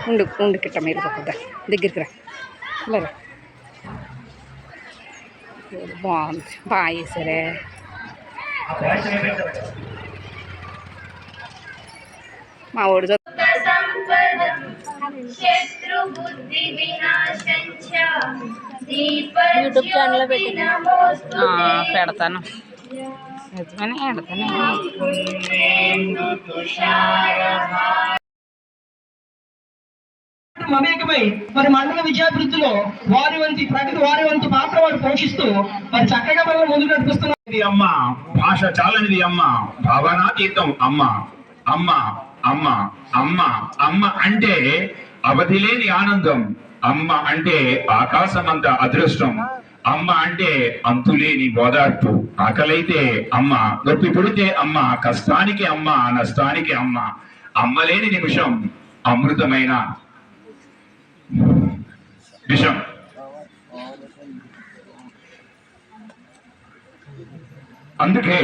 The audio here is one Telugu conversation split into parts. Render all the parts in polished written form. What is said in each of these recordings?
ఉండు ఉండు కిట్ట మీరు కొద్దా దగ్గరికి రా మరి బాగుంది బాగా వేసారే మా ఊడి యూట్యూబ్ ఛానల్లో పెడతాను నిజమని పెడతాను మమేకమై మరి మండల విద్యాభివృద్ధిలో వారి వంతు పాత్ర వారు పోషిస్తూ మరి చక్కగా మనం ముందు నడిపిస్తున్నారు. అమ్మ భాష చాలనిది అమ్మ, భావనాతీతం అమ్మ. అమ్మ అమ్మ అమ్మ అమ్మ అంటే అవధి లేని ఆనందం. అమ్మ అంటే ఆకాశమంత అదృష్టం. అమ్మ అంటే అంతులేని ఓదార్పు. ఆకలైతే అమ్మ, నొప్పి పుడితే అమ్మ, కష్టానికి అమ్మ, నష్టానికి అమ్మ. అమ్మ లేని నిమిషం అమృతమైన విషం. అందుకే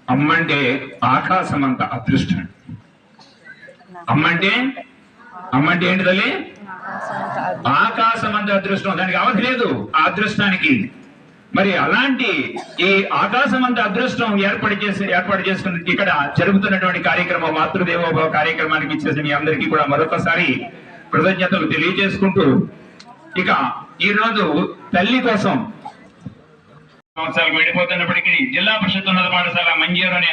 అమ్మంటే ఆకాశమంత అదృష్టం. అమ్మంటే ఏంటి తల్లి? ఆకాశమంత అదృష్టం. దానికి అవధి లేదు ఆ అదృష్టానికి. మరి అలాంటి ఈ ఆకాశమంత అదృష్టం ఏర్పాటు చేసుకుని ఇక్కడ జరుగుతున్నటువంటి కార్యక్రమం, మాతృదేవోభవ కార్యక్రమానికి ఇచ్చేసి మీ అందరికీ కూడా మరొకసారి కృతజ్ఞతలు తెలియజేసుకుంటూ, ఇక ఈ రోజు తల్లి కోసం సంవత్సరాలు వెళ్ళిపోతున్నప్పటికీ జిల్లా పరిషత్ ఉన్నత పాఠశాల మంజీరు అనే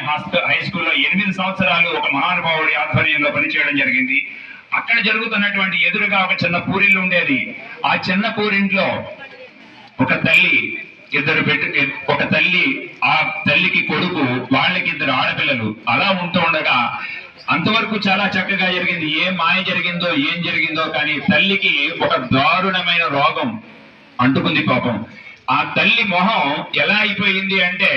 హై స్కూల్లో 8 సంవత్సరాలు ఒక మహానుభావుడి ఆధ్వర్యంలో పనిచేయడం జరిగింది. అక్కడ జరుగుతున్నటువంటి ఎదురుగా ఒక చిన్న పూరిల్లు ఉండేది. ఆ చిన్న పూరింట్లో ఒక తల్లి, ఒక తల్లి, ఆ తల్లికి కొడుకు, వాళ్ళకి 2 ఆడపిల్లలు. అలా ఉంటూ ఉండగా అంతవరకు చాలా చక్కగా జరిగింది. ఏం మాయ జరిగిందో ఏం జరిగిందో కానీ తల్లికి ఒక దారుణమైన రోగం అంటుకుంది పాపం. ఆ తల్లి మొహం ఎలా అయిపోయింది అంటే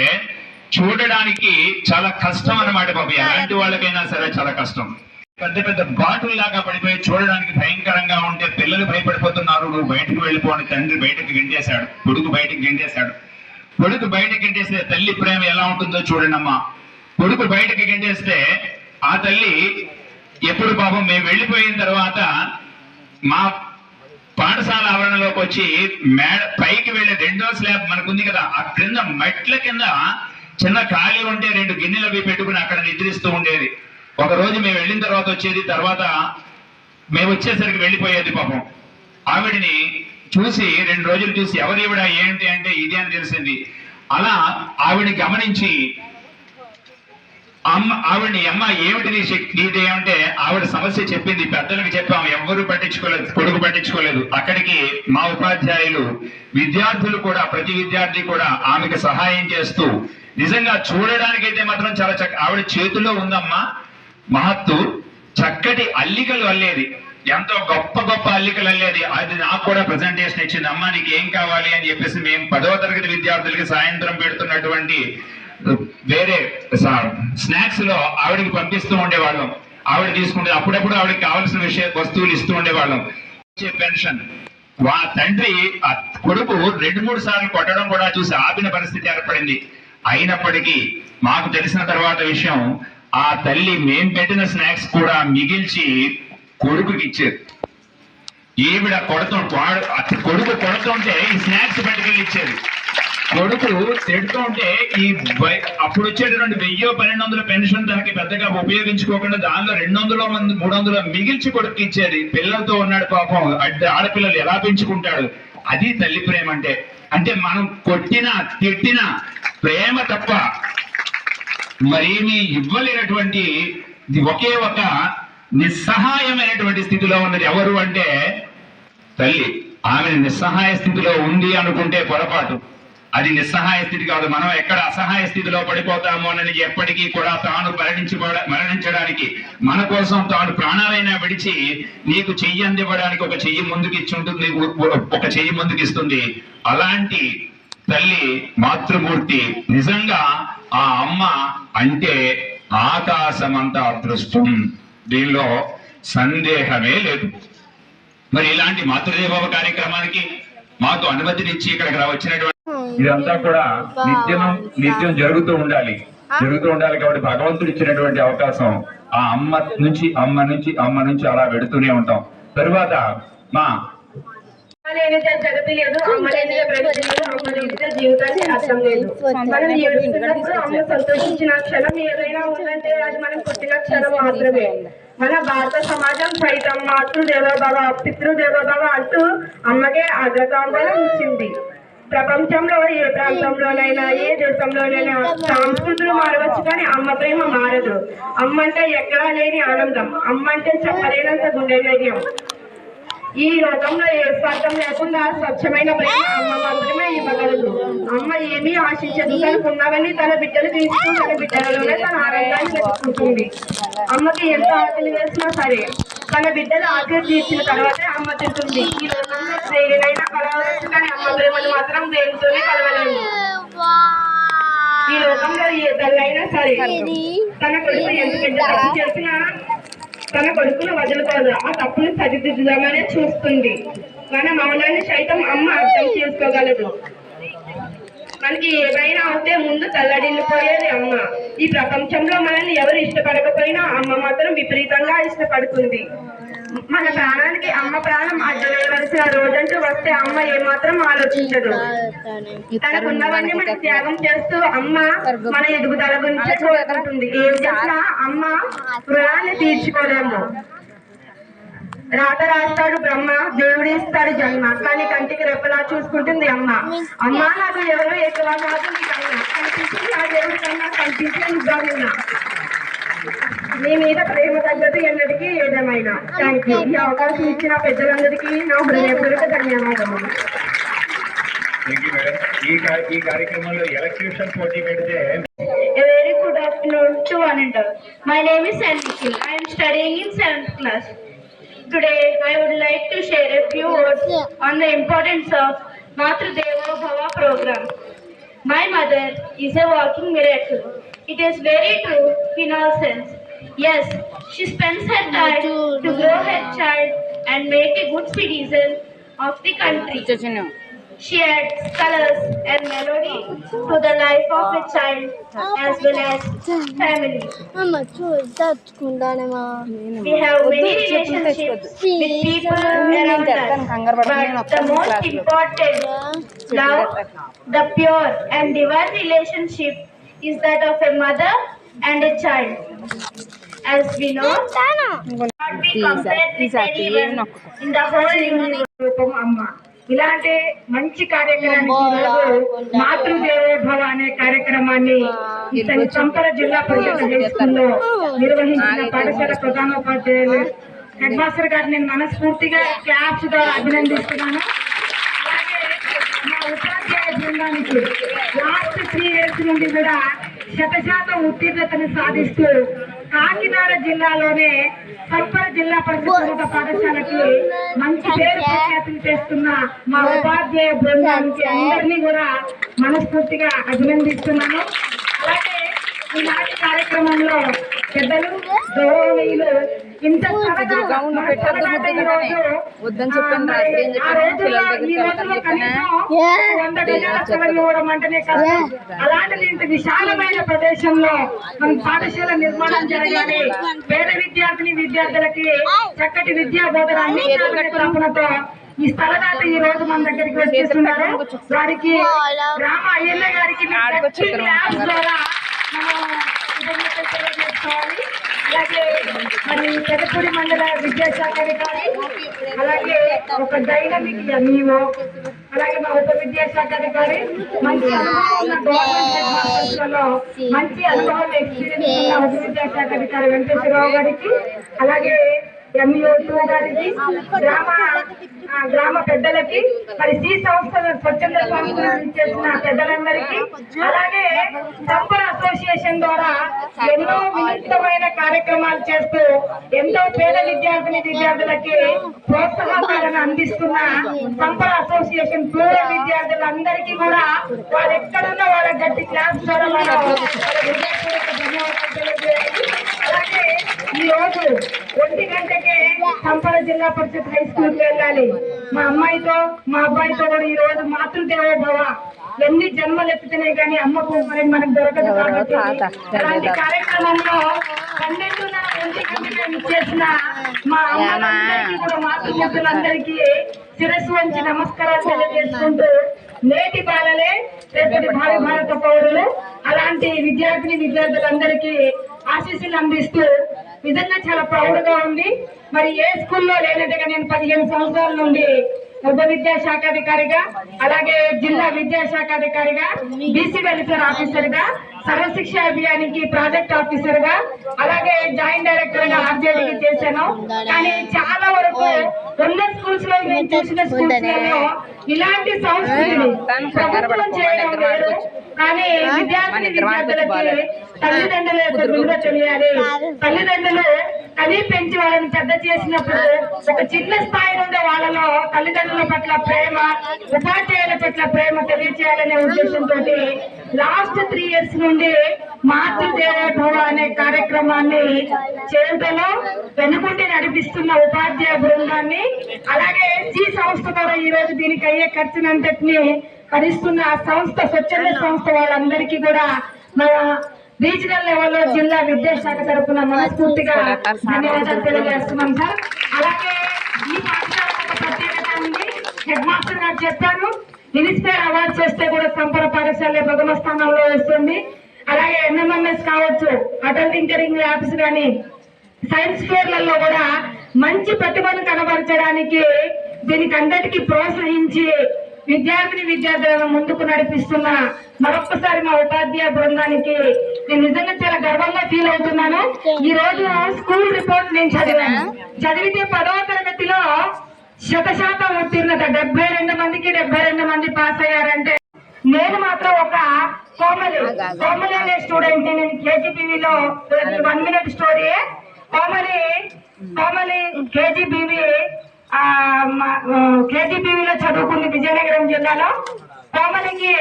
చూడడానికి చాలా కష్టం అన్నమాట పాపం. ఎలాంటి వాళ్ళకైనా సరే చాలా కష్టం. పెద్ద పెద్ద బాటుల్లాగా పడిపోయి చూడడానికి భయంకరంగా ఉంటే పిల్లలు భయపడిపోతున్నారు. నువ్వు బయటకు వెళ్ళిపోని తండ్రి బయటకు గెంటేశాడు, కొడుకు బయటకు గెంటేశాడు. కొడుకు బయటకు గెంటేస్తే తల్లి ప్రేమ ఎలా ఉంటుందో చూడండి అమ్మా. కొడుకు బయటకు గెంటేస్తే ఆ తల్లి ఎప్పుడు పాపం మేము వెళ్ళిపోయిన తర్వాత మా పాఠశాల ఆవరణలోకి వచ్చి పైకి వెళ్ళే 2వ స్లాబ్ మనకుంది కదా, ఆ క్రింద మెట్ల కింద చిన్న ఖాళీ ఉంటే 2 గిన్నెలు అవి పెట్టుకుని అక్కడ నిద్రిస్తూ ఉండేది. ఒక రోజు మేము వెళ్ళిన తర్వాత వచ్చేది, తర్వాత మేము వచ్చేసరికి వెళ్ళిపోయేది పాపం. ఆవిడిని చూసి 2 రోజులు చూసి ఎవరివిడా ఏంటి అంటే ఇది అని తెలిసింది. అలా ఆవిడని గమనించి ఆవిడని అమ్మ ఏమిటి నీదేమంటే ఆవిడ సమస్య చెప్పింది. పెద్దలకు చెప్పాము, ఎవ్వరూ పట్టించుకోలేదు, కొడుకు పట్టించుకోలేదు. అక్కడికి మా ఉపాధ్యాయులు, విద్యార్థులు కూడా, ప్రతి విద్యార్థి కూడా ఆమెకు సహాయం చేస్తూ, నిజంగా చూడడానికైతే మాత్రం చాలా ఆవిడ చేతిలో ఉందమ్మా మహత్తు. చక్కటి అల్లికలు అల్లేది, ఎంతో గొప్ప గొప్ప అల్లికలు అల్లేది. అది నాకు కూడా ప్రజెంటేషన్ ఇచ్చింది. అమ్మ నీకు ఏం కావాలి అని చెప్పేసి మేము 10వ తరగతి విద్యార్థులకి సాయంత్రం పెడుతున్నటువంటి వేరే స్నాక్స్ లో ఆవిడకి పంపిస్తూ ఉండేవాళ్ళం. ఆవిడ తీసుకుంటే అప్పుడప్పుడు ఆవిడకి కావాల్సిన వస్తువులు ఇస్తూ ఉండేవాళ్ళం. పెన్షన్ తండ్రి ఆ కొడుకు 2-3 సార్లు కొట్టడం కూడా చూసి ఆపిన పరిస్థితి ఏర్పడింది. అయినప్పటికీ మాకు తెలిసిన తర్వాత విషయం, ఆ తల్లి మేం పెట్టిన స్నాక్స్ కూడా మిగిల్చి కొడుకుకి ఇచ్చేది. ఈవిడ కొడుకు కొడుతుంటే ఈ స్నాక్స్ పట్టుకెళ్ళి ఇచ్చేది. కొడుకు తిడుతుంటే ఈ అప్పుడు వచ్చేటటువంటి 1000-1200 పెన్షన్ తనకి పెద్దగా ఉపయోగించుకోకుండా దానిలో 200-300 మిగిల్చి కొడుకు ఇచ్చేది. పిల్లలతో ఉన్నాడు పాపం. ఆడపిల్లలు ఎలా పెంచుకుంటాడు? అది తల్లి ప్రేమ అంటే. అంటే మనం కొట్టినా తిట్టినా ప్రేమ తప్ప మరేమీ ఇవ్వలేనటువంటి ఒకే ఒక నిస్సహాయమైనటువంటి స్థితిలో ఉన్నది ఎవరు అంటే తల్లి. ఆమె నిస్సహాయ స్థితిలో ఉంది అనుకుంటే పొరపాటు. అది నిస్సహాయ స్థితి కాదు. మనం ఎక్కడ అసహాయ స్థితిలో పడిపోతామో అని ఎప్పటికీ కూడా తాను మరణించడానికి, మన కోసం తాను ప్రాణాలైనా విడిచి నీకు చెయ్యి అందివ్వడానికి ఒక చెయ్యి ముందుకు ఇచ్చి ఉంటుంది, ఒక చెయ్యి ముందుకు ఇస్తుంది. అలాంటి తల్లి మాతృమూర్తి. నిజంగా ఆ అమ్మ అంటే ఆకాశమంత అదృష్టం, దీనిలో సందేహమే లేదు. మరి ఇలాంటి మాతృదేవోభవ కార్యక్రమానికి మాకు అనుమతినిచ్చి ఇక్కడికి వచ్చినటువంటి ఇదంతా కూడా నిత్యం జరుగుతూ ఉండాలి కాబట్టి భగవంతుడు ఇచ్చినటువంటి అవకాశం. ఆ అమ్మ నుంచి అలా వెడుతూనే ఉంటాం. తరువాత మా లేనిదే జగతి లేదు, అమ్మ లేనిదే ప్రగతి లేదు, అమ్మ లేనిదే జీవితానికి అర్థం లేదు. మనం ఏడుస్తున్నప్పుడు అమ్మ సంతోషించిన క్షణం ఏదైనా ఉందంటే అది మనం పుట్టిన క్షణం మాత్రమే. మన భారత సమాజం సైతం మాతృదేవోభవ పితృదేవోభవ అంటూ అమ్మకే అగ్రతాంబూలం ఇచ్చింది. ప్రపంచంలో ఏ ప్రాంతంలోనైనా ఏ దేశంలోనైనా సంస్కృతులు మారవచ్చు, కానీ అమ్మ ప్రేమ మారదు. అమ్మ అంటే ఎక్కడా లేని ఆనందం, అమ్మ అంటే చెప్పలేనంత గుండె ధైర్యం. ఈ లోకంలో ఏ స్వార్థం లేకుండా స్వచ్ఛమైన ప్రేమ అమ్మ మాత్రమే ఇవ్వగలదు. అమ్మ ఏమీ ఆశించదు, తనకున్నవన్నీ తన బిడ్డలు తీస్తూ తన బిడ్డలలోనే తన ఆనందాన్ని వెతుకుంటుంది. అమ్మకి ఎంత ఆకలి వేసినా సరే తన బిడ్డలు ఆకలి తీర్చిన తర్వాతే అమ్మ తింటుంది. ఈ లోకంలో దేనినైనా కలవచ్చు, కానీ అమ్మ ప్రేమను మాత్రం దేనితోనే కలవలేము. ఈ లోకంలో ఏ తల్లైనా సరే తన కొడుకు ఎంత పెద్ద తప్పు చేసినా తన కొడుకును వదులుకోదు, ఆ తప్పును సరిదిద్దుదామనే చూస్తుంది. మన మౌనాన్ని సైతం అమ్మ అర్థం చేసుకోగలదు. మనకి ఏమైనా అవుతే ముందు తల్లడిల్లిపోయేది అమ్మ. ఈ ప్రపంచంలో మనల్ని ఎవరు ఇష్టపడకపోయినా అమ్మ మాత్రం విపరీతంగా ఇష్టపడుతుంది. మన ప్రాణానికి అమ్మ ప్రాణం అడ్డవేయవలసిన రోజంటూ వస్తే అమ్మ ఏమాత్రం ఆలోచించదు. తనకున్నవన్నీ మనం త్యాగం చేస్తూ అమ్మ మన ఎదుగుదల గురించి కోరుకుంటుంది. ఏం చేసినా అమ్మ రుణాన్ని తీర్చుకోలేము. రాత రాస్తాడు బ్రహ్మ, దేవుడు ఇస్తాడు జన్మ, కానీ కంటికి రెప్పలా చూసుకుంటుంది అమ్మ. అమ్మ నాకు ఎవరో ఎక్కువ కాదు, నీకన్నా కనిపించి ఆ దేవుడి కన్నా కనిపించే నిజాలున్నా మీ మీద ప్రేమ తగ్గదు ఎన్నటికీ ఏదేమైనా. Thank you. ఈ అవకాశం ఇచ్చిన పెద్దలందరికీ నా హృదయపూర్వక ధన్యవాదములు. ఈ కార్యక్రమంలో ఎలక్యూషన్ పోటీ పెడితే A very good afternoon to one and all. My name is Nikhil. I am studying in 7th class. Today I would like to share a few words on the importance of Matru Devo Bhava program. My mother is a walking miracle. It is very true in all sense. Yes, she spends her time to grow her child and make a good citizen of the country. She adds colors and melody to the life of a child as well as family. We have many relationships with people around us, but the most important, love, the pure and divine relationship is that of a mother and a child. As we know, not be compared with anyone in the whole universe. Amma. ఇలాంటి మంచి కార్యక్రమానికి మాతృదేవోభవ అనే కార్యక్రమాన్ని ఇతని చంపల జిల్లా పరిషత్ హై స్కూల్లో నిర్వహించిన పాఠశాల ప్రధానోపాధ్యాయులు హెడ్ మాస్టర్ గారిని నేను మనస్ఫూర్తిగా క్లాప్స్ ద్వారా అభినందిస్తున్నాను. అలాగే మా ఉపాధ్యాయ బృందానికి లాస్ట్ 3 years నుండి కూడా 100% ఉత్తీర్ణతను సాధిస్తూ కాకినాడ జిల్లాలోనే చంపల జిల్లా పరిషత్ పాఠశాలకి మంచి పేరు ప్రఖ్యాతులు చేస్తున్న మా ఉపాధ్యాయ బృందానికి అందరినీ కూడా మనస్ఫూర్తిగా అభినందిస్తున్నాను. అలాగే ఈనాటి కార్యక్రమంలో పెద్దలు గౌరవనీయులు ఇంత అలాంటిది ఇంత విశాలమైన ప్రదేశంలో మన పాఠశాల నిర్మాణం జరగాలి, పేద విద్యార్థులకి చక్కటి విద్యా బోధన అందించాలతో ఈ స్థలదాత ఈ రోజు మన దగ్గరికి వచ్చేస్తున్నారు. వారికి రామ అయ్యన్న గారికి ద్వారా అలాగే మరి పెదపూడి మండల విద్యాశాఖ అధికారి, అలాగే ఒక డైనమిక్ ఎంఈఓ, అలాగే మా ఉప విద్యాశాఖ అధికారి, మంచి అనుభవం ఉన్న గవర్నమెంట్ మంచి అనుభవం ఎక్స్పీరియన్స్ ఉన్న ఉప విద్యాశాఖ అధికారి వెంకటేశ్వరరావు గారికి, అలాగే ఎంఈఓ2 గారికి, గ్రామ పెద్దలకి, మరి సి సంస్థ స్వచ్ఛంద సంస్థలు చేసిన పెద్దలందరికీ, అలాగే చంపల అసోసియేషన్ ద్వారా ఎన్నో వినూత్నమైన కార్యక్రమాలు చేస్తూ ఎంతో పేద విద్యార్థులకి ప్రోత్సాహకాలను అందిస్తున్న చంపల అసోసియేషన్ పూర్వ విద్యార్థులందరికీ కూడా వాళ్ళు ఎక్కడున్నా వాళ్ళ గట్టి క్లాస్ ద్వారా అలాగే ఈ రోజు 1 గంటకే చంపల జిల్లా పరిషత్ హై స్కూల్కి వెళ్ళాలి. మా అమ్మాయితో మా అబ్బాయితో కూడా ఈ రోజు మాతృదేవోభవ ఎన్ని జన్మలు ఎత్తుతున్నాయి కానీ అమ్మకు మనకు దొరకదు. కాబట్టి అలాంటి కార్యక్రమంలో 12:30 కార్యక్రమాన్ని చేసిన మా అమ్మలందరికీ కూడా మాతృమూర్తులందరికీ శిరస్సు వంచి నమస్కారాలు తెలియజేసుకుంటూ నేటి బాలలే రేపటి భావి భారత పౌరులు అలాంటి విద్యార్థులందరికీ ఆశీస్సులు అందిస్తూ నిజంగా చాలా ప్రౌడ్ గా ఉంది. మరి ఏ స్కూల్లో లేనట్టుగా నేను 15 సంవత్సరాల నుండి ఉప విద్యాశాఖాధికారిగా అలాగే జిల్లా విద్యాశాఖాధికారిగా బీసీ వెల్ఫేర్ ఆఫీసర్ గా సర్వశిక్ష అభియానికి ప్రాజెక్ట్ ఆఫీసర్ గా అలాగే జాయింట్ డైరెక్టర్ గా ఆర్జేడీకి చేశాను. కానీ చాలా వరకు ఉన్న స్కూల్స్ లో నేను చూసిన స్కూల్స్ లలో ఇలాంటి సంస్కృతిని ప్రభుత్వం చేయడం లేదు. కానీ విద్యార్థులకి తల్లిదండ్రుల యొక్క విలువ తెలియాలి. తల్లిదండ్రులు కనీ పెంచి వాళ్ళని పెద్ద చేసినప్పుడు ఒక చిన్న స్థాయి నుండి వాళ్ళలో తల్లిదండ్రుల పట్ల ప్రేమ, ఉపాధ్యాయుల పట్ల ప్రేమ తెలియచేయాలనే ఉద్దేశంతో లాస్ట్ 3 years నుండి మాతృదేవోభవ అనే కార్యక్రమాన్ని చేయడంలో వెనుకుండి నడిపిస్తున్న ఉపాధ్యాయ బృందాన్ని అలాగే సి సంస్థ కూడా ఈ రోజు దీనికి అయ్యే ఖర్చునంతటిని భరిస్తున్న ఆ సంస్థ స్వచ్ఛంద సంస్థ వాళ్ళందరికీ కూడా మన రీజనల్ లెవెల్లో జిల్లా విద్యాశాఖ తరఫున మనస్ఫూర్తిగా ధన్యవాదాలు తెలియజేస్తున్నాం సార్. అలాగే ఈ పాఠశాలకు ఒక ప్రత్యేకత ఉంది. హెడ్ మాస్టర్ గారు చెప్పారు, ఇన్స్పైర్ అవార్డ్స్ వస్తే కూడా సంపర పాఠశాల ప్రథమ స్థానంలో వస్తుంది. అలాగే ఎంఎంఎస్ కావచ్చు, అటల్ టింకరింగ్ ల్యాబ్స్ కానీ సైన్స్ ఫేర్లలో కూడా మంచి ప్రతిభను కనబరచడానికి దీనికి అందరికీ ప్రోత్సహించి విద్యార్థులను ముందుకు నడిపిస్తున్న మరొక్కసారి మా ఉపాధ్యాయ బృందానికి నేను నిజంగా చాలా గర్వంగా ఫీల్ అవుతున్నాను. ఈ రోజు స్కూల్ రిపోర్ట్ నేను చదివితే 10వ తరగతిలో 100% ఉత్తీర్ణత 72 మందికి 72 మంది పాస్ అయ్యారంటే నేను మాత్రం ఒక కోమలి అనే స్టూడెంట్. నేను కేజీబీవీలో 1 minute స్టోరీ. కోమలి కేజీబీవీలో చదువుకుంది విజయనగరం జిల్లాలో. కోమలికి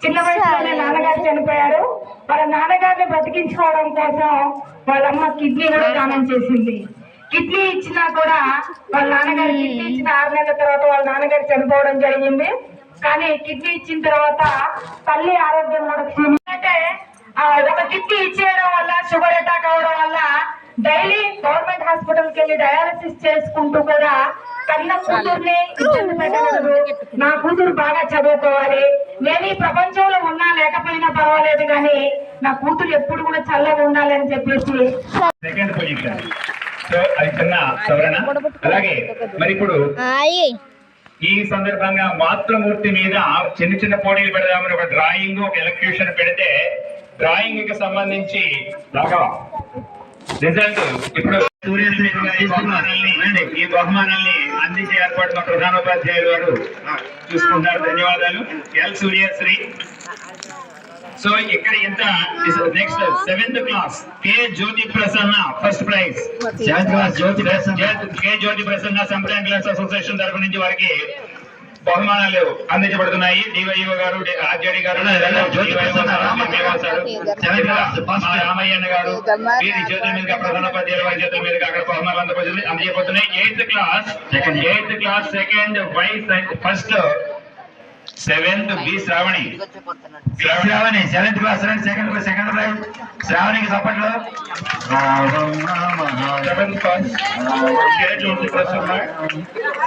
చిన్న వయసులోనే నాన్నగారు చనిపోయారు. వాళ్ళ నాన్నగారిని బతికించుకోవడం కోసం వాళ్ళమ్మ కిడ్నీ కూడా దానం చేసింది. కిడ్నీ ఇచ్చినా కూడా వాళ్ళ నాన్నగారు కిడ్నీ ఇచ్చిన 6 నెలల తర్వాత వాళ్ళ నాన్నగారు చనిపోవడం జరిగింది. కానీ కిడ్నీ ఇచ్చిన తర్వాత తల్లి ఆరోగ్యం కూడా క్షీణిందంటే ఒక కిడ్నీ ఇచ్చేయడం వల్ల షుగర్ అటాక్ అవడం వల్ల డైలీ గవర్నమెంట్ హాస్పిటల్కి వెళ్ళి డయాలసిస్ చేసుకుంటూ కూడా కన్న కూతుర్ని ఇబ్బంది పెట్టకూడదు. నా కూతురు బాగా చదువుకోవాలి, నేను ఈ ప్రపంచంలో ఉన్నా లేకపోయినా పర్వాలేదు కానీ నా కూతురు ఎప్పుడు కూడా చల్లగా ఉండాలని చెప్పేసి సెకండ్ పొజిషన్. సో అది చిన్న సవరణ. అలాగే మరి ఇప్పుడు ఈ సందర్భంగా మాతృమూర్తి మీద చిన్న చిన్న పోటీలు పెడదామని ఒక డ్రాయింగ్, ఒక ఎలక్యూషన్ పెడితే డ్రాయింగ్ కి సంబంధించి రిజల్ట్ ఇప్పుడు ఈ బహుమానాల్ని అందించే ఏర్పాటు మా ప్రధానోపాధ్యాయులు వారు చూసుకుంటారు. ధన్యవాదాలు. ఎల్ సూర్యశ్రీ. సో ఇక్కడ ఇంత next 7th class K Jyothi Prasanna first prize. 7th class K Jyothi Prasanna సంప్రదాయ క్లాస్ అసోసియేషన్ తరఫు నుంచి వారికి బహుమానాలు అందించబడుతున్నాయి. డివైఓ గారు, ఆర్జేడి గారు, రామయ్యన్న గారు వీరి చేతుల మీదుగా ప్రధానోపాధ్యాయుల వారి చేతుల మీదుగా అక్కడ బహుమానాలు అందజేయబడుతున్నాయి. 8th class second wise first 7th B Sravani 7th class second prize శ్రావణికి సప్పట్లో. 7th class K Jyothi Prasanna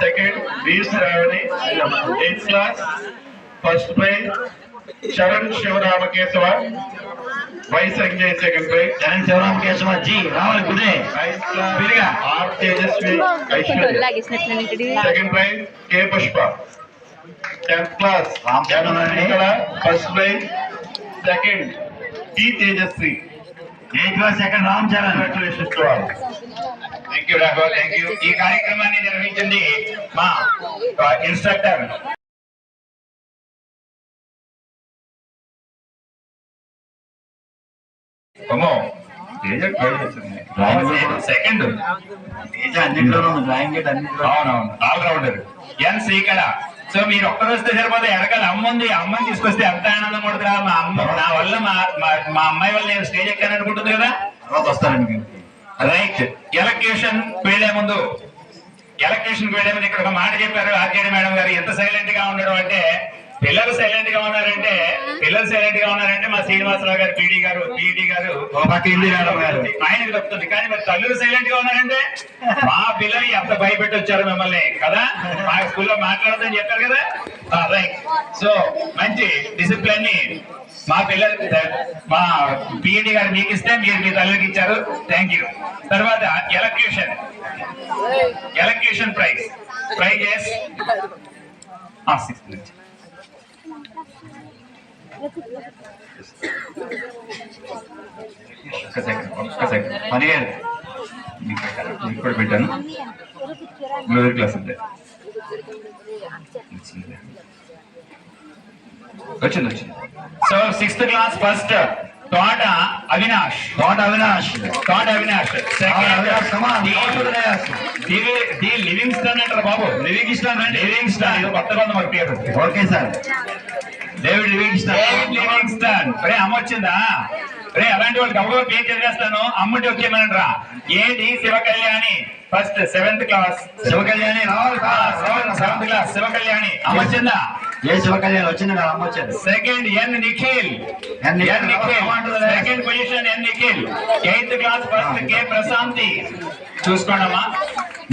second B Sravani. 8th class first prize Saran Sivaramakesava Y Sanjay second prize. Saran Sivaramakesava ji రావాలి గుడే. 9th class R Tejaswi Aishwarya second prize. K Pushpa 10th class first prize second T Tejaswi. 8th class second Ram Charan. Congratulations to all. Thank you Raghava, thank you. ఈ కార్యక్రమాన్ని నిర్వహించింది మా ఇన్స్ట్రక్టర్ సెకండ్ అవునవును ఆల్రౌండర్ ఎన్ శ్రీకళ. సో మీరు ఒక్కరొస్తే సరిపోతే ఎరగాలి. అమ్ముంది, అమ్మని తీసుకొస్తే ఎంత ఆనందం పడుతుందా. మా అమ్మ నా వల్ల మా అమ్మాయి వల్ల నేను స్టేజ్ ఎక్కాను అనుకుంటుంది కదా, వస్తానండి. రైట్. ఎలక్యూషన్ వెళ్లే ముందు ఇక్కడ ఒక మాట చెప్పారు ఆర్జేడి మేడం గారు. ఎంత సైలెంట్ గా ఉండడం అంటే పిల్లలు సైలెంట్ గా ఉన్నారంటే మా శ్రీనివాసరావు గారు పీడి గారు ఆయనకు చెప్తుంది. కానీ మరి తల్లులు సైలెంట్ గా ఉన్నారంటే మా పిల్లలు ఎంత భయపెట్టి వచ్చారు మిమ్మల్ని కదా, మా స్కూల్లో మాట్లాడదని చెప్పారు కదా. రైట్. సో మంచి డిసిప్లిన్ ని మా పిల్లలు మా పిఈడి గారు మీకు ఇస్తే మీరు మీ తల్లికి ఇచ్చారు. Thank you. తర్వాత ఎలక్యూషన్ ప్రైజెస్ ఇప్పుడు పెట్టాను. లోయర్ క్లాస్ అంటే వచ్చింది. సో 6th క్లాస్ ఫస్ట్ తోట అవినాష్. లివింగ్స్టన్ అంటారు బాబు. లివింగ్స్టన్ ఇది కొత్త కొంత మాకు పేరు. Okay sir. David Livingstone. అమ్మ వచ్చిందా? అలాంటి వాళ్ళకి అమ్మగా పేరు చదివేస్తాను. అమ్ముంటి వచ్చేయమనంటరా. ఏది శివకళ్యాణి ఫస్ట్ 7th క్లాస్. శివకళ్యాణి రావాలి. 7th class శివకళ్యాణి. అమ్మ వచ్చిందా? ఏ శివకళ్యాణి వచ్చింది కదా, అమ్మ వచ్చింది. Second Nikhil. Second position Nikhil. 8th class first K Prasanthi. చూసుకోండమ్మా.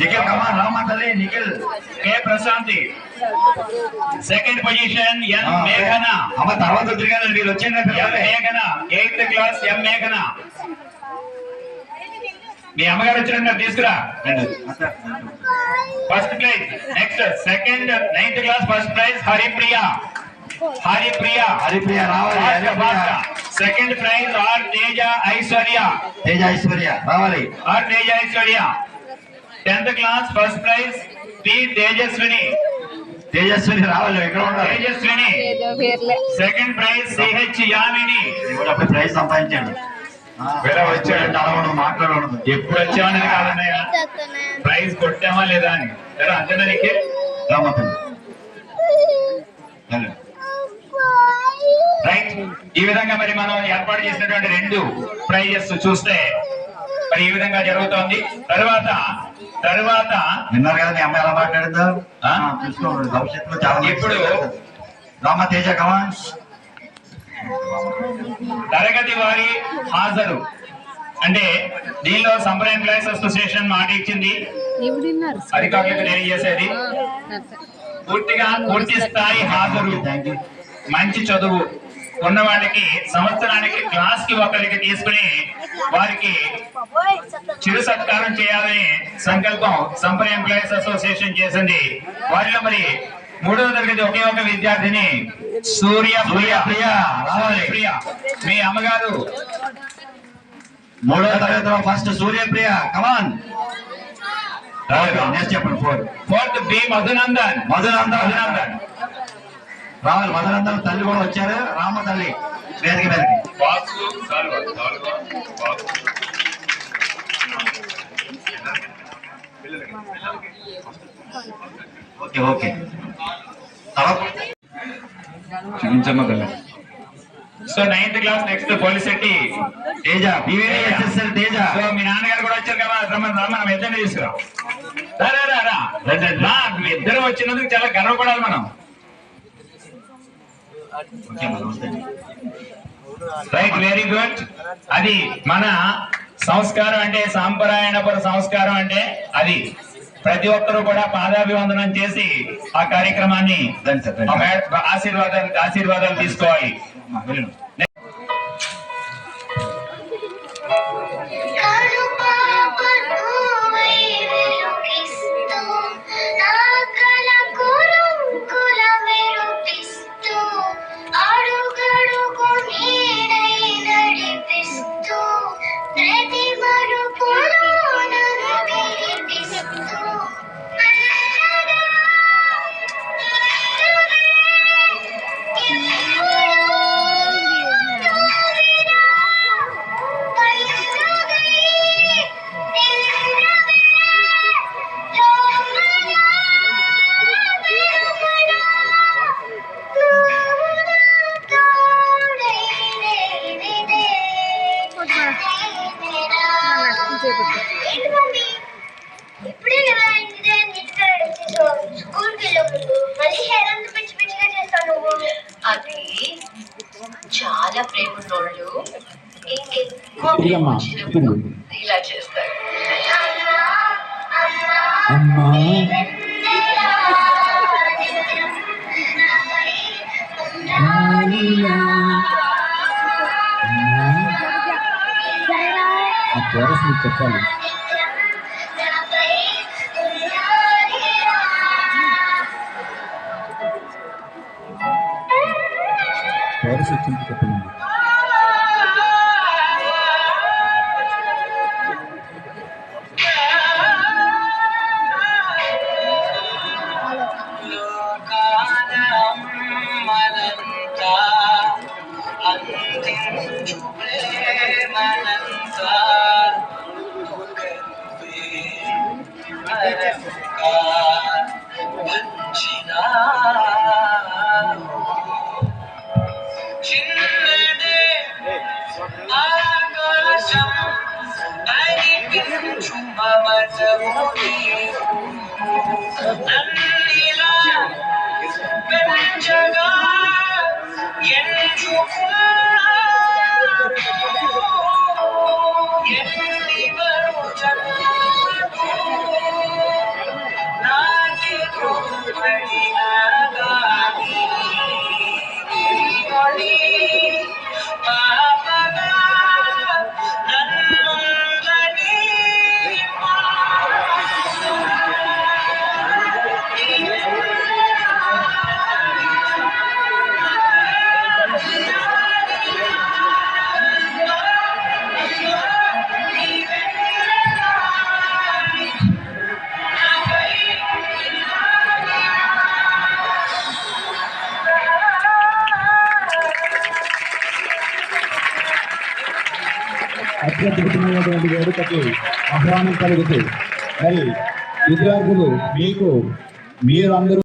నిఖిల్ కమాన్ రామంటది. Nikhil K Prasanthi. Second position మేఘన. అమ్మ తర్వాత తిరిగారు మీరు వచ్చింది. మేఘన 8th క్లాస్ మేఘన. మీ అమ్మగారు వచ్చిన తీసుకురా. First prize. Next second 9th class first prize Haripriya రావాలి. Second prize R Teja Aishwarya రావాలి. 10th class first prize P Tejaswini రావాలి. Tejaswini. Second prize CH Yamini. Prize సంపాదించండి. మాట్లాడకూడదు. ఎప్పుడు వచ్చామని కాదన్నయ్య, ప్రైజ్ కొట్టామా లేదా అని. అంతేనా నీకు? రైట్. ఈ విధంగా మరి మనం ఏర్పాటు చేసినటువంటి 2 ప్రైజెస్ చూస్తే మరి ఈ విధంగా జరుగుతోంది. తర్వాత విన్నారు కదా మీ అమ్మాయి ఎలా మాట్లాడిందో. చూసుకోండి భవిష్యత్తులో చాలా. ఇప్పుడు రామతేజ కమాన్. తరగతి వారి హాజరు అంటే దీనిలో సంబర్ ఎంప్లాయీస్ అసోసియేషన్ మాట ఇచ్చింది. అధికారులకు తెలియజేసేది పూర్తి స్థాయి హాజరు, మంచి చదువు ఉన్న వాళ్ళకి సంవత్సరానికి క్లాస్ కి ఒకరికి తీసుకుని వారికి చిరు సత్కారం చేయాలని సంకల్పం సంబర్ ఎంప్లాయీస్ అసోసియేషన్ చేసింది. వారిలో మరి 3వ తరగతి ఒకే ఒక విద్యార్థిని ప్రియ. మీ అమ్మగారు 3వ తరగతిలో ఫస్ట్ సూర్యప్రియ. కమాన్. చెప్పండి. 4th బి మధునందన్ రావాలి. మధునందన్ తల్లి కూడా వచ్చారు. రామ తల్లి వేదిక మీదకి. ఓకే. చూపించమ్మా కదా. So 9th class next Polisetti Teja. Teja. So మీ నాన్నగారు కూడా వచ్చారు కదా, మనం ఇద్దరిని తీసుకురా. ఇద్దరు వచ్చినందుకు చాలా గర్వపడాలి మనం. రైట్. Very good. అది మన సంస్కారం అంటే, సాంప్రదాయపర సంస్కారం అంటే అది. ప్రతి ఒక్కరూ కూడా పాదాభివందనం చేసి ఆ కార్యక్రమాన్ని ఆశీర్వాదాలు తీసుకోవాలి. స్కూల్కి వెళ్ళే ముందు మళ్ళీ హెయిర్ అంతా పిచ్చి పిచ్చిగా చేస్తాను నువ్వు. తిరిగమ్మా తిరుగు. ఇలా చేస్తారు. అమ్మా ఆ కోరస్ మీకు చెప్పాలి. కోరస్ వచ్చింది చెప్పండి. చిన్నదే ఆకాశం అనిపించు మమతముని నన్నిలా పెంచగా ఎన్ని వరుచకు నాటి పడినా గాని పాపగా నన్నుందని అత్యద్భుతమైనటువంటి వేడుకకి ఆహ్వానం కలుగుతూ మరి విద్యార్థులు మీరు అందరూ